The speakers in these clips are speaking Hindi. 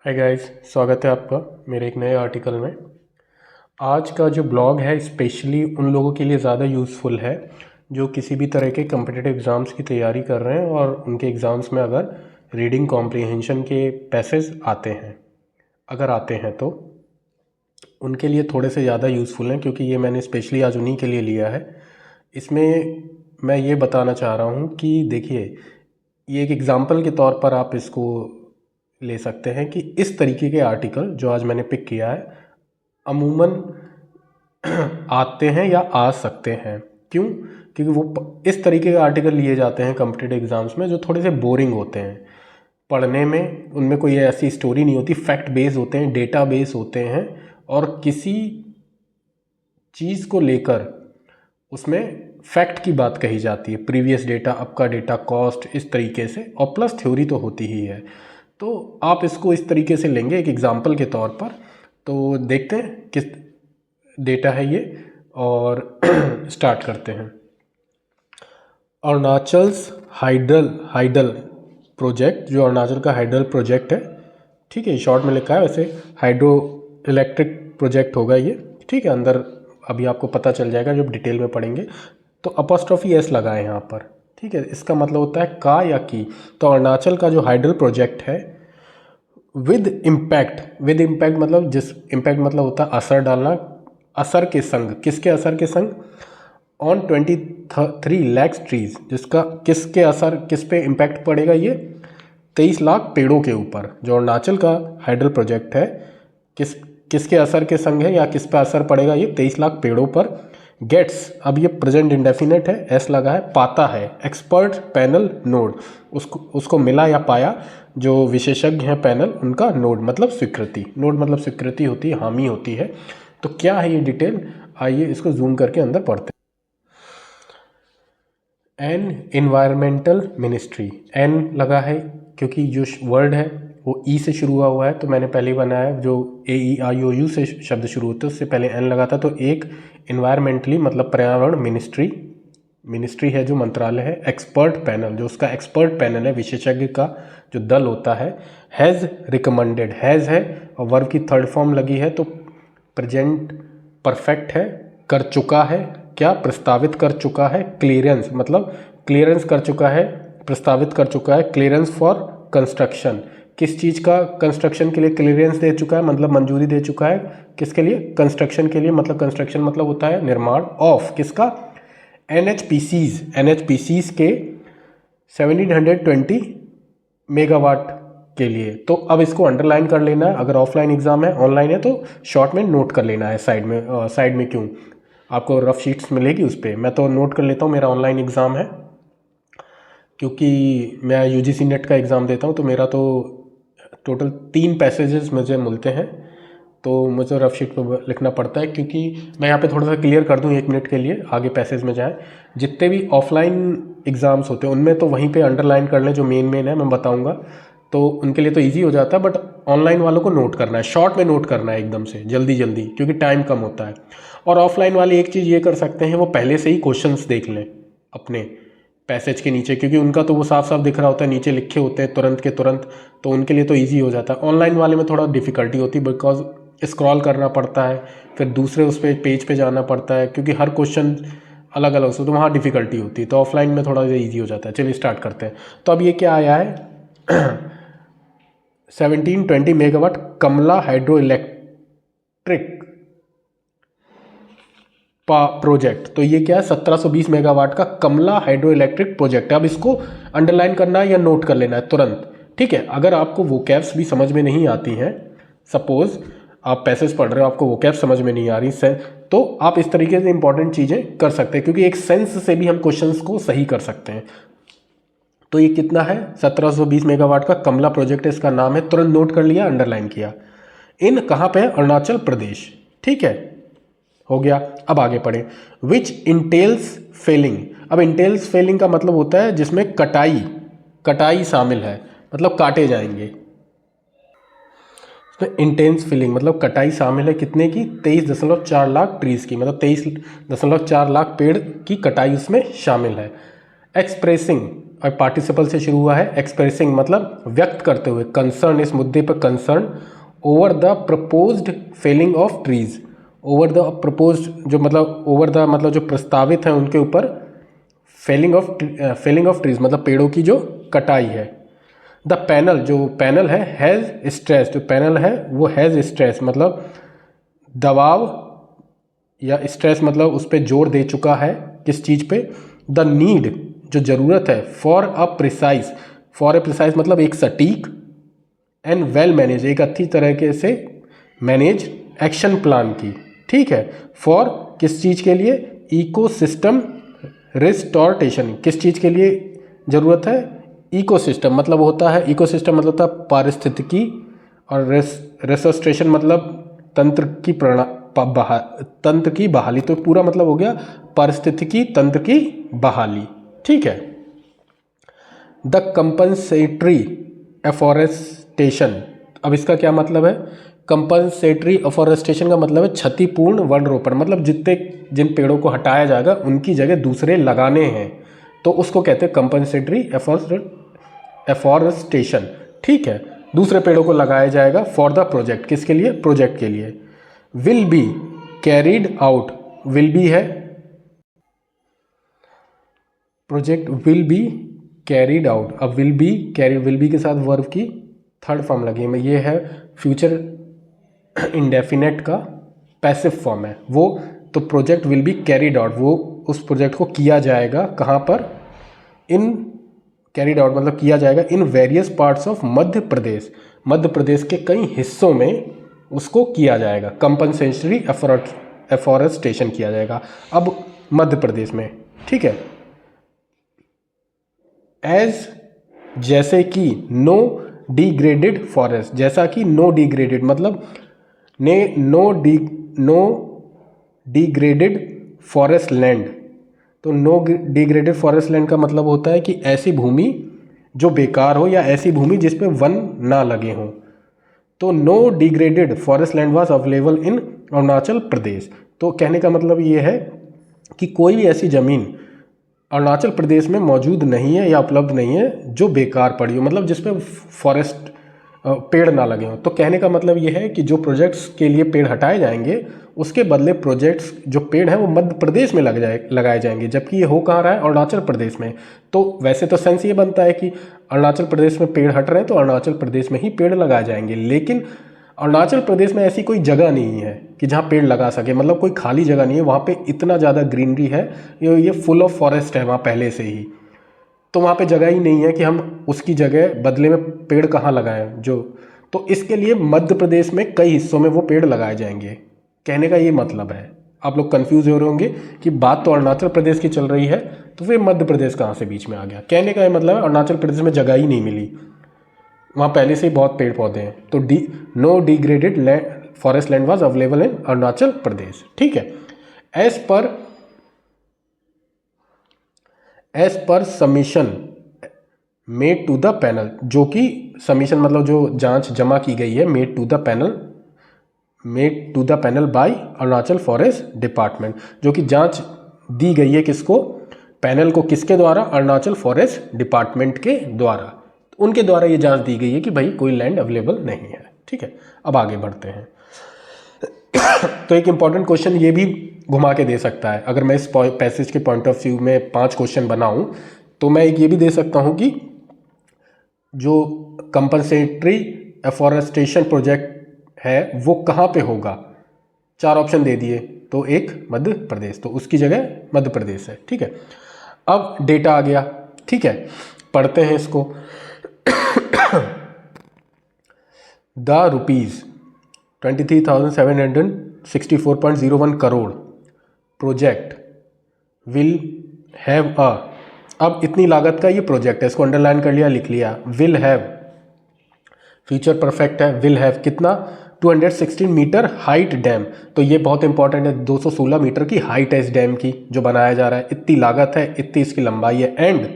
हाय गाइस, स्वागत है आपका मेरे एक नए आर्टिकल में। आज का जो ब्लॉग है स्पेशली उन लोगों के लिए ज़्यादा यूज़फुल है जो किसी भी तरह के कम्पिटिटिव एग्ज़ाम्स की तैयारी कर रहे हैं और उनके एग्ज़ाम्स में अगर रीडिंग कॉम्प्रिहेंशन के पैसेज आते हैं, अगर आते हैं तो उनके लिए थोड़े से ज़्यादा यूज़फुल हैं, क्योंकि ये मैंने स्पेशली आज उन्हीं के लिए लिया है। इसमें मैं ये बताना चाह रहा हूँ कि देखिए, ये एक एग्ज़ाम्पल के तौर पर आप इसको ले सकते हैं कि इस तरीके के आर्टिकल जो आज मैंने पिक किया है अमूमन आते हैं या आ सकते हैं। क्यों? क्योंकि वो इस तरीके के आर्टिकल लिए जाते हैं कम्पिटिटिव एग्ज़ाम्स में जो थोड़े से बोरिंग होते हैं पढ़ने में। उनमें कोई ऐसी स्टोरी नहीं होती, फैक्ट बेस होते हैं, डेटा बेस होते हैं और किसी चीज़ को लेकर उसमें फैक्ट की बात कही जाती है, प्रीवियस डेटा, अब का डेटा, कॉस्ट, इस तरीके से, और प्लस थ्योरी तो होती ही है। तो आप इसको इस तरीके से लेंगे एक एग्ज़ाम्पल के तौर पर। तो देखते हैं किस डेटा है ये और स्टार्ट करते हैं। अरुणाचल्स हाइडल प्रोजेक्ट, जो अरुणाचल का हाइडल प्रोजेक्ट है, ठीक है, शॉर्ट में लिखा है, वैसे हाइड्रो इलेक्ट्रिक प्रोजेक्ट होगा ये, ठीक है। अंदर अभी आपको पता चल जाएगा जब डिटेल में पढ़ेंगे। तो अपॉस्ट्रोफी एस लगा है यहाँ पर, ठीक है। इसका मतलब होता है का या की। तो अरुणाचल का जो हाइडल प्रोजेक्ट है विद इम्पैक्ट मतलब जिस इम्पैक्ट मतलब होता है असर डालना, असर के संग, किसके असर के संग, ऑन 23 लाख ट्रीज, जिसका किसके असर, किस पे इम्पैक्ट पड़ेगा, ये 23 लाख पेड़ों के ऊपर। जो अरुणाचल का हाइडल प्रोजेक्ट है किसके असर के संग है या किस पे असर पड़ेगा, ये 23 लाख पेड़ों पर। गेट्स, अब ये प्रेजेंट इंडेफिनेट है, एस लगा है, पाता है, एक्सपर्ट पैनल नोड, उसको मिला या पाया, जो विशेषज्ञ हैं पैनल उनका, नोड मतलब स्वीकृति, नोड मतलब स्वीकृति होती है, हामी होती है। तो क्या है ये डिटेल, आइए इसको जूम करके अंदर पढ़ते हैं। एन इन्वायरमेंटल मिनिस्ट्री, एन लगा है क्योंकि जो वर्ड है वो ई से शुरू हुआ है, तो मैंने पहले ही बनाया, जो AEIOU से शब्द शुरू होते हैं उससे पहले एन लगा था। तो एक इन्वायरमेंटली मतलब पर्यावरण, मिनिस्ट्री है जो मंत्रालय है, एक्सपर्ट पैनल जो उसका एक्सपर्ट पैनल है, विशेषज्ञ का जो दल होता है, हैज़ रिकमेंडेड, हैज़ है और वर्ब की थर्ड फॉर्म लगी है, तो प्रेजेंट परफेक्ट है, कर चुका है, क्या प्रस्तावित कर चुका है, क्लियरेंस मतलब क्लियरेंस कर चुका है, प्रस्तावित कर चुका है, क्लियरेंस फॉर कंस्ट्रक्शन, किस चीज़ का कंस्ट्रक्शन के लिए क्लियरेंस दे चुका है, मतलब मंजूरी दे चुका है, किसके लिए, कंस्ट्रक्शन के लिए, मतलब कंस्ट्रक्शन मतलब होता है निर्माण, ऑफ किसका, NHPCs के 1720 मेगावाट के लिए। तो अब इसको अंडरलाइन कर लेना है, अगर ऑफलाइन एग्जाम है, ऑनलाइन है तो शॉर्ट में नोट कर लेना है साइड में क्यों, आपको रफ शीट्स मिलेगी उस पर, मैं तो नोट कर लेता हूँ, मेरा ऑनलाइन एग्ज़ाम है क्योंकि मैं UGC नेट का एग्ज़ाम देता हूँ, तो मेरा तो टोटल 3 पैसेजेस मुझे मिलते हैं, तो मुझे रफ शीट पर लिखना पड़ता है। क्योंकि मैं यहाँ पे थोड़ा सा क्लियर कर दूँ 1 मिनट के लिए, आगे पैसेज में जाएँ, जितने भी ऑफलाइन एग्ज़ाम्स होते हैं उनमें तो वहीं पे अंडरलाइन कर लें जो मेन है, मैं बताऊँगा, तो उनके लिए तो ईजी हो जाता है। बट ऑनलाइन वालों को नोट करना है, शॉर्ट में नोट करना है एकदम से जल्दी क्योंकि टाइम कम होता है। और ऑफलाइन वाले एक चीज़ ये कर सकते हैं, वो पहले से ही क्वेश्चंस देख लें अपने पैसेज के नीचे, क्योंकि उनका तो वो साफ साफ दिख रहा होता है, नीचे लिखे होते हैं तुरंत के तुरंत, तो उनके लिए तो ईजी हो जाता है। ऑनलाइन वाले में थोड़ा डिफ़िकल्टी होती है, बिकॉज स्क्रॉल करना पड़ता है, फिर दूसरे उस पर पेज पे जाना पड़ता है, क्योंकि हर क्वेश्चन अलग अलग से, तो वहाँ डिफ़िकल्टी होती है। तो ऑफलाइन में थोड़ा सा ईजी हो जाता है। चलिए स्टार्ट करते हैं। तो अब ये क्या आया है 1720 मेगावाट कमला हाइड्रो इलेक्ट्रिक प्रोजेक्ट। तो ये क्या है, 1720 मेगावाट का कमला हाइड्रो इलेक्ट्रिक प्रोजेक्ट है। अब इसको अंडरलाइन करना है या नोट कर लेना है तुरंत, ठीक है। अगर आपको वोकैब्स भी समझ में नहीं आती हैं, सपोज आप पैसेज पढ़ रहे हो, आपको वोकैब्स समझ में नहीं आ रही से, तो आप इस तरीके से इंपॉर्टेंट चीज़ें कर सकते हैं, क्योंकि एक सेंस से भी हम क्वेश्चंस को सही कर सकते हैं। तो ये कितना है, 1720 मेगावाट का कमला प्रोजेक्ट है, इसका नाम है, तुरंत नोट कर लिया, अंडरलाइन किया। इन कहाँ पे है, अरुणाचल प्रदेश, ठीक है, हो गया। अब आगे पढ़ें। विच इंटेल्स फेलिंग। अब इंटेल्स फेलिंग का मतलब होता है जिसमें कटाई शामिल है, मतलब काटे जाएंगे। इसमें इंटेंस फिलिंग मतलब कटाई शामिल है, कितने की, 23.4 लाख ट्रीज की, मतलब 23.4 लाख पेड़ की कटाई उसमें शामिल है। एक्सप्रेसिंग, और पार्टिसिपल से शुरू हुआ है। एक्सप्रेसिंग मतलब व्यक्त करते हुए, कंसर्न इस मुद्दे पर concern over the proposed felling of trees, over the proposed जो मतलब ओवर द मतलब जो प्रस्तावित है उनके ऊपर, फेलिंग ऑफ ट्रीज मतलब पेड़ों की जो कटाई है। द पैनल जो पैनल है हैज़ स्ट्रेस, जो पैनल है वो हैज़ स्ट्रेस मतलब दबाव या स्ट्रेस मतलब उस पर जोर दे चुका है। किस चीज़ पे? द नीड जो ज़रूरत है, फॉर अ प्रिसाइज मतलब एक सटीक, एंड वेल मैनेज एक अच्छी तरीके से मैनेज एक्शन प्लान की, ठीक है। फॉर किस चीज़ के लिए? इकोसिस्टम रिस्टोरेशन, किस चीज़ के लिए ज़रूरत है? इकोसिस्टम मतलब होता है, इकोसिस्टम मतलब होता है पारिस्थितिकी, और रेसोस्ट्रेशन मतलब तंत्र की बहाली। तो पूरा मतलब हो गया पारिस्थितिकी तंत्र की बहाली, ठीक है। द कंपनसेटरी एफॉरेस्टेशन, अब इसका क्या मतलब है? कंपनसेटरी एफॉरेस्टेशन का मतलब है क्षतिपूर्ण वन रोपण, मतलब जिन पेड़ों को हटाया जाएगा उनकी जगह दूसरे लगाने हैं, तो उसको कहते हैं कंपनसेटरी एफॉरेस्टेशन, ठीक है। दूसरे पेड़ों को लगाया जाएगा फॉर द प्रोजेक्ट, किसके लिए? प्रोजेक्ट के लिए। Will be carried out, will be है project will be carried out. अब विल बी के साथ वर्ब की थर्ड फॉर्म लगी है, ये है फ्यूचर इंडेफिनेट का पैसिव फॉर्म है वो। तो project will be carried out, वो उस प्रोजेक्ट को किया जाएगा कहाँ पर? इन कैरिड आउट मतलब किया जाएगा in various parts of Madhya Pradesh, Madhya Pradesh के कई हिस्सों में उसको किया जाएगा। कंपनसेटरी एफॉरेस्टेशन किया जाएगा अब मध्य प्रदेश में, ठीक है। एज जैसे कि नो डिग्रेडेड फॉरेस्ट, जैसा कि नो डिग्रेडेड मतलब नो डिग्रेडेड फॉरेस्ट लैंड। तो नो डिग्रेडेड फॉरेस्ट लैंड का मतलब होता है कि ऐसी भूमि जो बेकार हो या ऐसी भूमि जिस पे वन ना लगे हों। तो no degraded forest land was available in Arunachal Pradesh. तो कहने का मतलब ये है कि कोई भी ऐसी ज़मीन अरुणाचल प्रदेश में मौजूद नहीं है या उपलब्ध नहीं है जो बेकार पड़ी हो, मतलब जिस पे फॉरेस्ट पेड़ ना लगे हों। तो कहने का मतलब ये है कि जो प्रोजेक्ट्स के लिए पेड़ हटाए जाएंगे उसके बदले प्रोजेक्ट्स जो पेड़ हैं वो मध्य प्रदेश में लगाए जाएंगे, जबकि ये हो कहाँ रहा है? अरुणाचल प्रदेश में। तो वैसे तो सेंस ये बनता है कि अरुणाचल प्रदेश में पेड़ हट रहे हैं तो अरुणाचल प्रदेश में ही पेड़ लगाए जाएंगे, लेकिन अरुणाचल प्रदेश में ऐसी कोई जगह नहीं है कि जहाँ पेड़ लगा सके, मतलब कोई खाली जगह नहीं है वहाँ पे, इतना ज़्यादा ग्रीनरी है, ये फुल ऑफ फॉरेस्ट है वहाँ पहले से ही। तो वहाँ पे जगह ही नहीं है कि हम उसकी जगह बदले में पेड़ कहाँ लगाएं जो। तो इसके लिए मध्य प्रदेश में कई हिस्सों में वो पेड़ लगाए जाएंगे, कहने का ये मतलब है। आप लोग कंफ्यूज हो रहे होंगे कि बात तो अरुणाचल प्रदेश की चल रही है तो फिर मध्य प्रदेश कहाँ से बीच में आ गया। कहने का ये मतलब है अरुणाचल प्रदेश में जगह ही नहीं मिली, वहाँ पहले से ही बहुत पेड़ पौधे हैं। तो no degraded forest land was available in Arunachal Pradesh, ठीक है। As per submission made to the panel, जो कि सबमिशन मतलब जो जांच जमा की गई है, made to the panel by Arunachal forest department, जो कि जांच दी गई है किसको? पैनल को। किसके द्वारा? अरुणाचल फॉरेस्ट डिपार्टमेंट के द्वारा। उनके द्वारा ये जांच दी गई है कि भाई कोई लैंड अवेलेबल नहीं है, ठीक है। अब आगे बढ़ते हैं। तो एक इंपॉर्टेंट क्वेश्चन ये भी घुमा के दे सकता है, अगर मैं इस पैसेज के पॉइंट ऑफ व्यू में 5 क्वेश्चन बनाऊं तो मैं एक ये भी दे सकता हूं कि जो कंपनसेटरी एफॉरेस्टेशन प्रोजेक्ट है वो कहाँ पे होगा। 4 ऑप्शन दे दिए, तो एक मध्य प्रदेश, तो उसकी जगह मध्य प्रदेश है, ठीक है। अब डेटा आ गया, ठीक है, पढ़ते हैं इसको। The ₹23,764.01 crore project will have a, अब इतनी लागत का ये प्रोजेक्ट है, इसको अंडरलाइन कर लिया, लिख लिया। विल हैव फ्यूचर परफेक्ट है, विल हैव कितना? 216 मीटर हाइट डैम। तो ये बहुत इंपॉर्टेंट है, 216 मीटर की हाइट है इस डैम की जो बनाया जा रहा है, इतनी लागत है, इतनी इसकी लंबाई है। एंड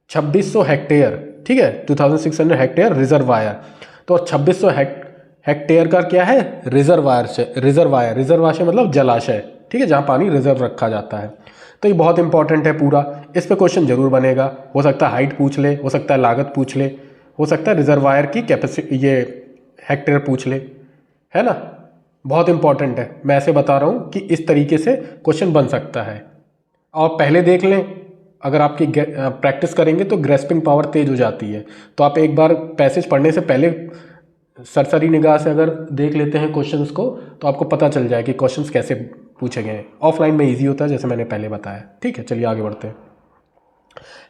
2600 हेक्टेयर, ठीक है, 2600 हेक्टेयर रिजर्वायर। तो 2600 हेक्टेयर का क्या है? रिजर्वायर मतलब जलाशय, ठीक है, जहाँ पानी रिजर्व रखा जाता है। तो ये बहुत इंपॉर्टेंट है पूरा, इस पे क्वेश्चन जरूर बनेगा। हो सकता है हाइट पूछ ले, हो सकता है लागत पूछ ले, हो सकता है रिजर्वायर की कैपेसिटी ये हेक्टेयर पूछ ले, है ना। बहुत इंपॉर्टेंट है, मैं ऐसे बता रहा हूँ कि इस तरीके से क्वेश्चन बन सकता है। और पहले देख लें, अगर आपकी प्रैक्टिस करेंगे तो ग्रेस्पिंग पावर तेज हो जाती है। तो आप एक बार पैसेज पढ़ने से पहले सरसरी निगाह से अगर देख लेते हैं क्वेश्चंस को, तो आपको पता चल जाए कि क्वेश्चंस कैसे पूछे गए हैं। ऑफलाइन में इजी होता है, जैसे मैंने पहले बताया। ठीक है, चलिए आगे बढ़ते हैं।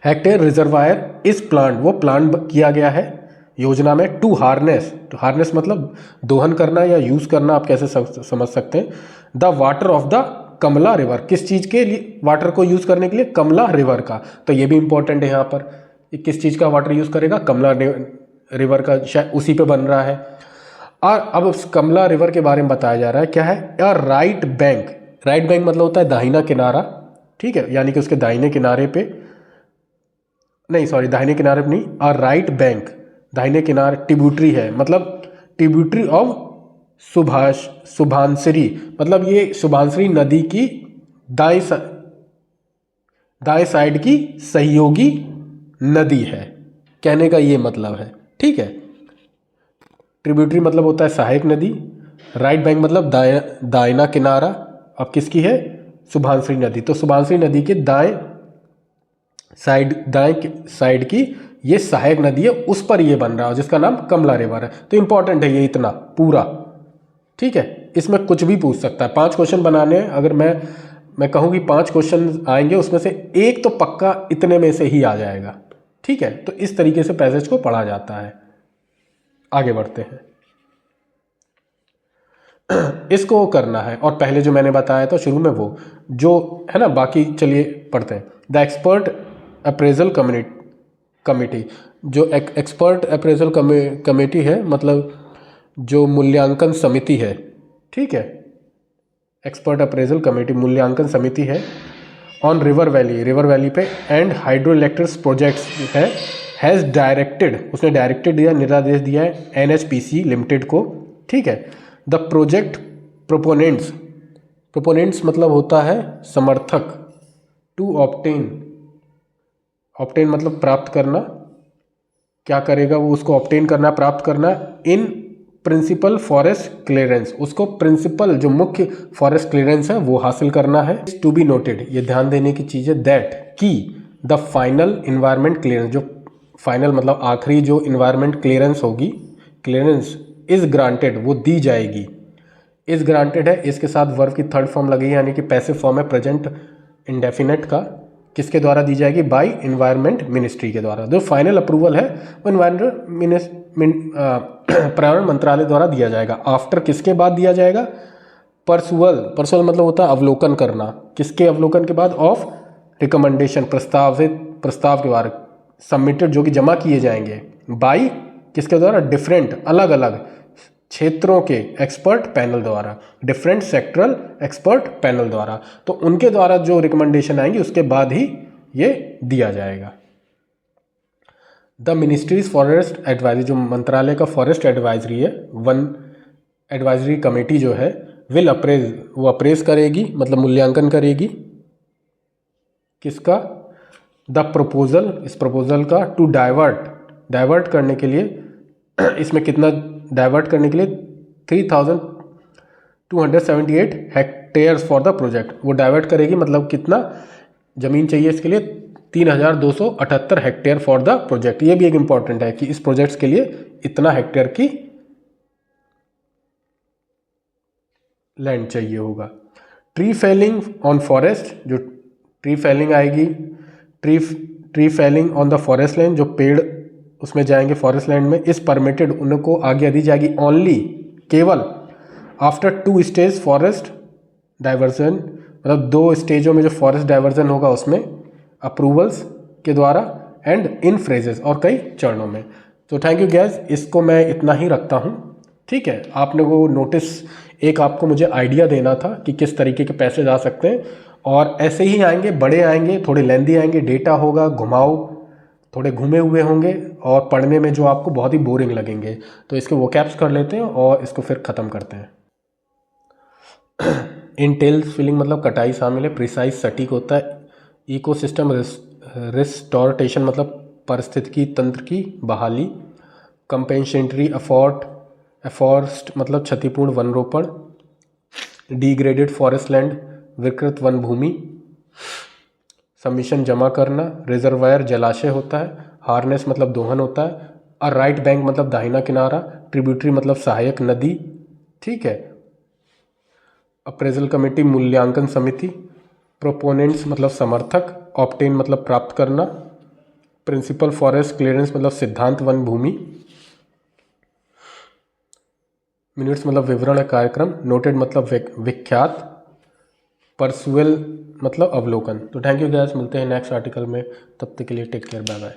हेक्टेयर रिजर्वायर इस प्लांट, वो प्लान किया गया है योजना में टू हार्नेस मतलब दोहन करना या यूज़ करना, आप कैसे समझ सकते हैं। The water of the Kamla river, किस चीज़ के लिए वाटर को यूज़ करने के लिए, कमला रिवर का। तो ये भी इंपॉर्टेंट है यहाँ पर, किस चीज़ का वाटर यूज़ करेगा, कमला रिवर का, शायद उसी पे बन रहा है। और अब उस कमला रिवर के बारे में बताया जा रहा है, क्या है, अ राइट बैंक मतलब होता है दाहिना किनारा, ठीक है, यानी कि उसके दाहिने किनारे पे, नहीं सॉरी दाहिने किनारे पे नहीं, अ राइट बैंक दाहिने किनारे, ट्रिब्यूटरी है मतलब ट्रिब्यूटरी ऑफ सुभानसिरी, मतलब ये सुभानसिरी नदी की दाएं साइड की सहयोगी नदी है, कहने का ये मतलब है। ठीक है, ट्रिब्यूटरी मतलब होता है सहायक नदी, राइट बैंक मतलब दाहिना किनारा। अब किसकी है, सुभानसिरी नदी, तो सुभानसिरी नदी के दाएं साइड की ये सहायक नदी है, उस पर ये बन रहा है जिसका नाम कमला रिवर है। तो इंपॉर्टेंट है ये इतना पूरा। ठीक है, इसमें कुछ भी पूछ सकता है। 5 क्वेश्चन बनाने हैं, अगर मैं कहूँ कि 5 क्वेश्चन आएंगे, उसमें से एक तो पक्का इतने में से ही आ जाएगा। ठीक है, तो इस तरीके से पैसेज को पढ़ा जाता है। आगे बढ़ते हैं। इसको करना है, और पहले जो मैंने बताया था शुरू में वो जो है ना, बाकी चलिए पढ़ते हैं। द एक्सपर्ट अप्रेजल कमेटी, जो एक्सपर्ट अप्रेजल कमेटी है, मतलब जो मूल्यांकन समिति है, ठीक है, एक्सपर्ट अप्रेजल कमेटी मूल्यांकन समिति है, ऑन रिवर वैली पे एंड हाइड्रो इलेक्ट्रिक प्रोजेक्ट्स है, हैज़ डायरेक्टेड, उसने डायरेक्टेड दिया, निर्देश दिया है NHPC लिमिटेड को। ठीक है, द प्रोजेक्ट प्रोपोनेंट्स मतलब होता है समर्थक, टू ऑब्टेन मतलब प्राप्त करना, क्या करेगा वो, उसको ऑब्टेन करना, प्राप्त करना, इन प्रिंसिपल फॉरेस्ट क्लियरेंस, उसको प्रिंसिपल जो मुख्य फॉरेस्ट क्लियरेंस है वो हासिल करना है। टू बी नोटेड, ये ध्यान देने की चीज़ है, दैट की द फाइनल इन्वायरमेंट क्लियरेंस, जो फाइनल मतलब आखिरी जो इन्वायरमेंट क्लियरेंस होगी, क्लियरेंस इज ग्रांटेड, वो दी जाएगी। इज ग्रांटेड है, इसके साथ वर्ब की थर्ड फॉर्म लगेगी, यानी कि पैसिव फॉर्म है प्रेजेंट इंडेफिनेट का, किसके द्वारा दी जाएगी, बाय इन्वायरमेंट मिनिस्ट्री के द्वारा। जो फाइनल अप्रूवल है वो पर्यावरण मंत्रालय द्वारा दिया जाएगा। आफ्टर किसके बाद दिया जाएगा, परसुअल मतलब होता है अवलोकन करना, किसके अवलोकन के बाद, ऑफ रिकमेंडेशन प्रस्ताव के बारे, सबमिटेड जो कि जमा किए जाएंगे, बाई किसके द्वारा, डिफरेंट अलग अलग क्षेत्रों के एक्सपर्ट पैनल द्वारा, डिफरेंट सेक्टरल एक्सपर्ट पैनल द्वारा, तो उनके द्वारा जो रिकमेंडेशन आएंगी उसके बाद ही ये दिया जाएगा। द मिनिस्ट्रीज फॉरेस्ट एडवाइजरी, जो मंत्रालय का फॉरेस्ट एडवाइजरी है, वन एडवाइजरी कमेटी जो है, विल अप्रेज, वो अप्रेज करेगी मतलब मूल्यांकन करेगी, किसका, द प्रपोजल, इस प्रपोजल का, टू डाइवर्ट करने के लिए, इसमें कितना डाइवर्ट करने के लिए 3278 हेक्टेयर्स फॉर द प्रोजेक्ट, वो डाइवर्ट करेगी मतलब कितना जमीन चाहिए इसके लिए, 3278 हेक्टेयर फॉर द प्रोजेक्ट। ये भी एक इंपॉर्टेंट है कि इस प्रोजेक्ट के लिए इतना हेक्टेयर की लैंड चाहिए होगा। ट्री फेलिंग ऑन फॉरेस्ट, जो ट्री फेलिंग आएगी, tree felling on the forest land, जो पेड़ उसमें जाएंगे फॉरेस्ट लैंड में, इस परमिटेड, उनको आज्ञा दी जाएगी, ओनली केवल, आफ्टर 2 स्टेज फॉरेस्ट डाइवर्जन, मतलब 2 स्टेजों में जो फॉरेस्ट डाइवर्जन होगा उसमें अप्रूवल्स के द्वारा, एंड इन फ्रेजेस, और कई चरणों में। तो थैंक यू गैस, इसको मैं इतना ही रखता हूँ। ठीक है, आपने वो नोटिस, एक आपको मुझे आइडिया देना था कि किस तरीके के पैसेज आ सकते हैं, और ऐसे ही आएंगे, बड़े आएंगे, थोड़े लेंदी आएंगे, डेटा होगा, घुमाओ, थोड़े घूमे हुए होंगे, और पढ़ने में जो आपको बहुत ही बोरिंग लगेंगे। तो इसको वोकैब्स कर लेते हैं और इसको फिर ख़त्म करते हैं। इंटेल्स फिलिंग मतलब कटाई शामिल है, प्रिसाइज सटीक होता है, इकोसिस्टम रिस्टोरेशन मतलब पारिस्थितिकी तंत्र की बहाली। कंपेंसेटरी एफॉरेस्ट मतलब क्षतिपूर्ण वन रोपण। डिग्रेडेड फॉरेस्ट लैंड विकृत वन भूमि। सबमिशन जमा करना। रिजर्वायर जलाशय होता है। हार्नेस मतलब दोहन होता है। अ राइट बैंक मतलब दाहिना किनारा। ट्रिब्यूटरी मतलब सहायक नदी। ठीक है। अप्रेजल कमेटी मूल्यांकन समिति। प्रोपोनेंट्स मतलब समर्थक। ऑप्टेन मतलब प्राप्त करना। प्रिंसिपल फॉरेस्ट क्लियरेंस मतलब सिद्धांत वन भूमि। मिनट्स मतलब विवरण कार्यक्रम। नोटेड मतलब विख्यात। परसुअल मतलब अवलोकन। तो थैंक यू गैस, मिलते हैं नेक्स्ट आर्टिकल में, तब तक के लिए टेक केयर, बाय बाय।